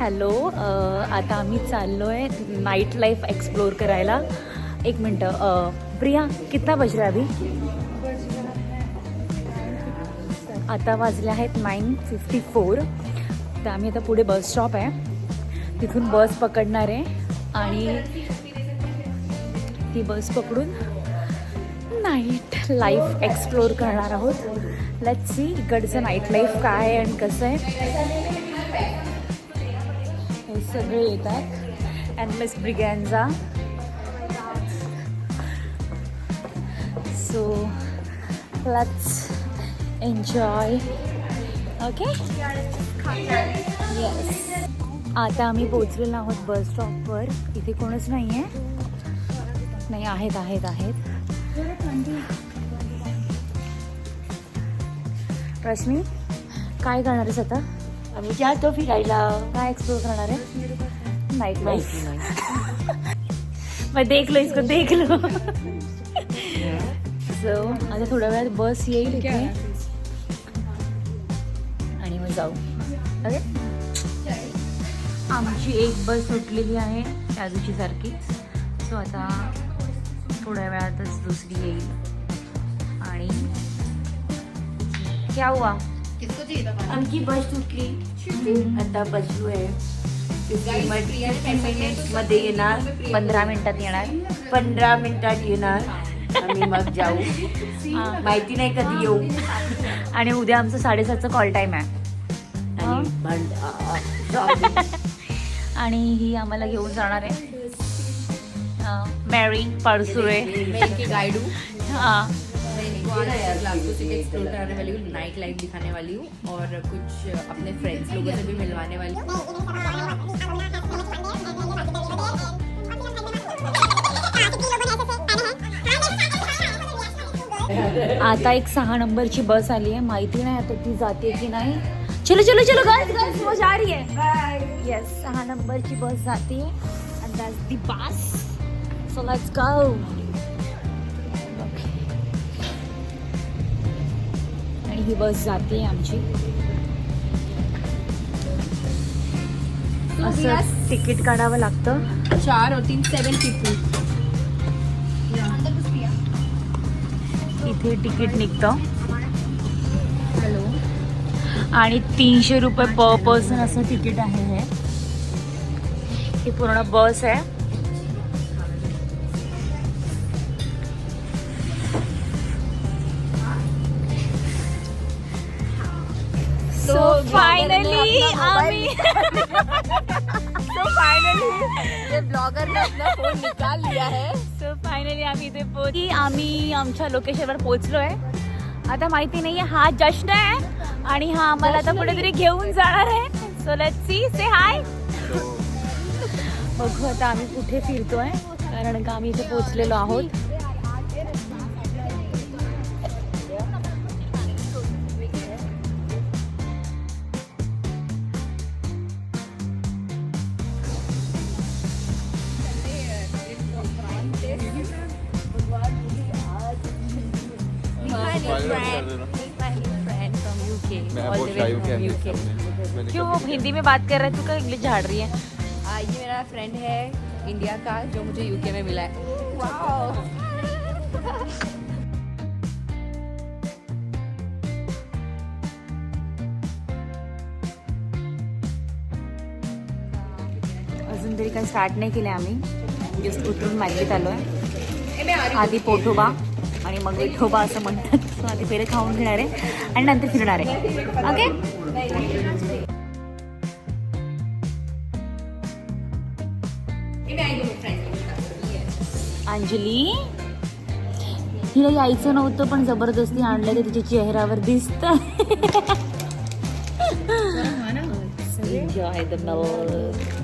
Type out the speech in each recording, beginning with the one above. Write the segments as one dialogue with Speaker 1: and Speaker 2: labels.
Speaker 1: Hello, आता आम्ही चाललो आहे नाईट लाईफ एक्सप्लोर करायला. एक मिनटं, प्रिया कितना बज रहा है अभी? आता वाजले आहेत 9:54. तर आम्ही आता पुढे बस स्टॉप आहे, तिथून बस पकडणार आहे आणि ती बस पकडून नाईट लाईफ एक्सप्लोर करणार आहोत. लेट्स सी इकडचं नाईट लाईफ काय आहे आणि कसं आहे. हे सगळे येतात, एनलेस ब्रिगॅन्झा. So let's enjoy. Okay, yes. आता आम्ही पोचलेलो आहोत बस स्टॉपवर. इथे कोणच नाही आहे. नाही, आहेत आहेत आहेत. रश्मी, काय करणार आहेस आता?
Speaker 2: आम्ही जातो फिरायला.
Speaker 1: काय एक्सप्लोर करणार आहे? Night life. मैं देख लो इसको, देख लो. सो आता थोड्या वेळात बस येईल इथे आणि मग जाऊ. ओके, आमची एक बस सुटलेली आहे त्या दिवशी सारखीच. सो आता थोड्या वेळातच दुसरी येईल. आणि क्या हुआ?
Speaker 2: आमची बस सुटली, आता बसलोय. 15 मध्ये येणार,
Speaker 1: 15 मिनिटात येणार.
Speaker 2: 15 मिनिटात येणार. आम्ही मग जाऊ. माहिती नाही कधी येऊ.
Speaker 1: आणि उद्या आमचं 7:30चं कॉल टाईम आहे. आणि ही आम्हाला घेऊन जाणार आहे मॅरी परसुरे.
Speaker 3: गाइड हूँ,
Speaker 1: हाँ,
Speaker 3: एक्सप्लोर कराने वाली हूँ, नाइट लाइफ दिखाने वाली हूँ और कुछ अपने फ्रेंड्स लोगों से भी मिलवाने वाली हूँ.
Speaker 1: आता एक 6 नंबरची बस आली आहे. माहिती नाही आता ती जाते की नाही. चलो चलो चलो गर्ल्स गर्ल्स, वो जा रही है. येस, 6 नंबरची बस जाते and that's the bus. So let's go. आणि ही बस जाते आमची. असं तिकीट काढावं लागतं.
Speaker 3: 4 और 3 7 पीपल.
Speaker 1: इथे तिकीट निघतं आणि 300 रुपये पर पर्सन असं तिकीट आहे. हे पूर्ण बस आहे. सो फायनली आम्ही
Speaker 3: ब्लॉगर ने अपना फोन निकाल लिया है.
Speaker 1: सो फायनली आम्ही इथे आम्ही आमच्या लोकेशनवर पोहोचलोय. आता माहिती नाहीये हा जश्न आहे आणि हा आम्हाला आता कुठेतरी घेऊन जाणार आहे. सो लेट्स सी, से हाय. बघू आता आम्ही कुठे फिरतोय, कारण का आम्ही इथे पोहोचलेलो आहोत. क्यों वो हिंदी में बात कर रहा है, तू क्या इंग्लिश झाड़ रही है?
Speaker 3: ये मेरा फ्रेंड है इंडिया का जो मुझे यूके में मिला है.
Speaker 1: अजून तरी काही स्टार्ट नाही केले आम्ही. जस्ट उतरून मॅगीत आलो आहे. आधी पोठोबा आणि मग विठोबा असं म्हणतात. सो आधी पहिले खाऊन घेणार आहे आणि नंतर फिरणार आहे. ओके, अंजली हिला यायचं नव्हतं पण जबरदस्ती आणलं तर तिच्या चेहऱ्यावर दिसतं. Enjoy the milk.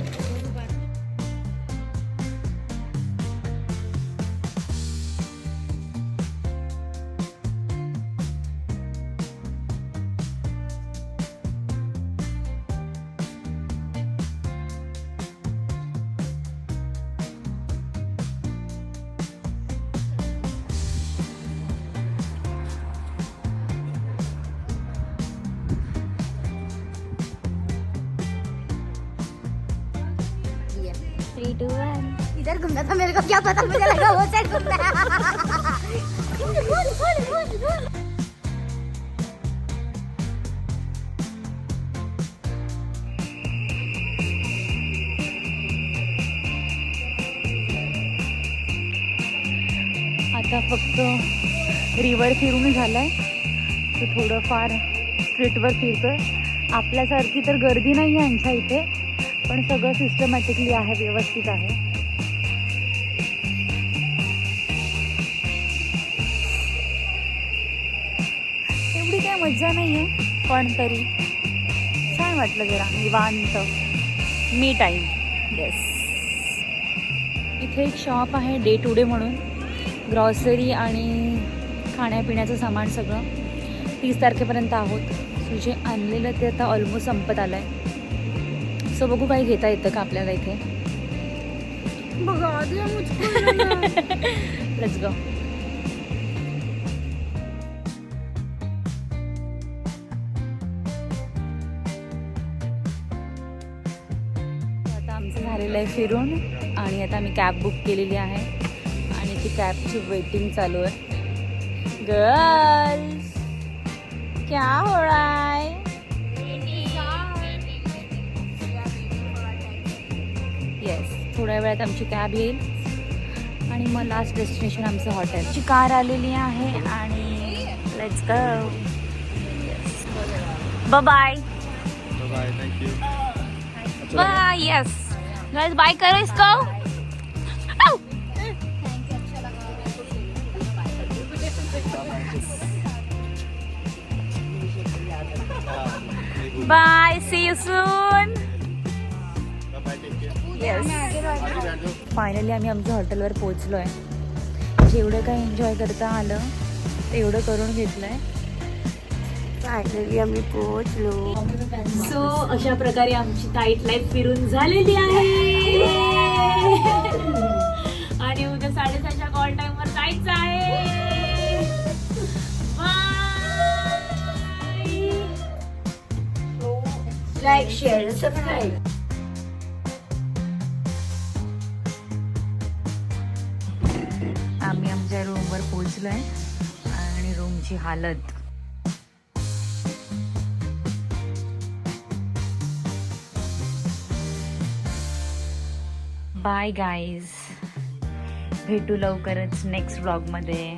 Speaker 1: 3, 2, 1.
Speaker 4: इधर घूमना था मेरे को, क्या पता, मुझे लगा वो साइड घूमना है।
Speaker 1: आता फक्त रिवर फिरून झालंय, तर थोडंफार स्ट्रीटवर फिरतोय. आपल्यासारखी तर गर्दी नाही आहे यांच्या इथे, पण सगळं सिस्टमॅटिकली आहे, व्यवस्थित आहे. एवढी काय मज्जा नाही आहे, पण तरी छान वाटलं, जरा निवांत मी टाईम. येस, इथे एक शॉप आहे डे टू डे म्हणून, ग्रॉसरी आणि खाण्यापिण्याचं सामान सगळं. 30 तारखेपर्यंत आहोत. सो जे आणलेलं ते आता ऑलमोस्ट संपत आलं आहे. सो बघू काही घेता येतं का आपल्याला इथे. Let's go. आता आमचं झालेलं आहे फिरून, आणि आता आम्ही कॅब बुक केलेली आहे आणि ती कॅबची वेटिंग चालू आहे. गर्ल्स, क्या हो रहा है? येस, थोड्या वेळात आमची कॅब येईल आणि मग लास्ट डेस्टिनेशन आमचं हॉटेलची कार आलेली आहे आणि let's go. Bye bye.
Speaker 5: Bye, thank you.
Speaker 1: Bye. Yes guys, bye करो इसको. Bye, see you soon. Yes, finally आम्ही आमच्या हॉटेलवर पोहोचलो आहे. जेवढं काय एन्जॉय करता आलं तेवढं करून घेतलं आहे.
Speaker 4: फायनली आम्ही पोहोचलो.
Speaker 1: सो अशा प्रकारे आमची नाईट लाईफ फिरून झालेली आहे आणि उद्या 6:30च्या कॉल टाइमवर जायचं आहे.
Speaker 4: Like, share, subscribe.
Speaker 1: आम्ही आमच्या रूमवर पोहोचलोय आणि रूमची हालत. बाय गाईज, भेटू लवकरच नेक्स्ट व्लॉगमध्ये.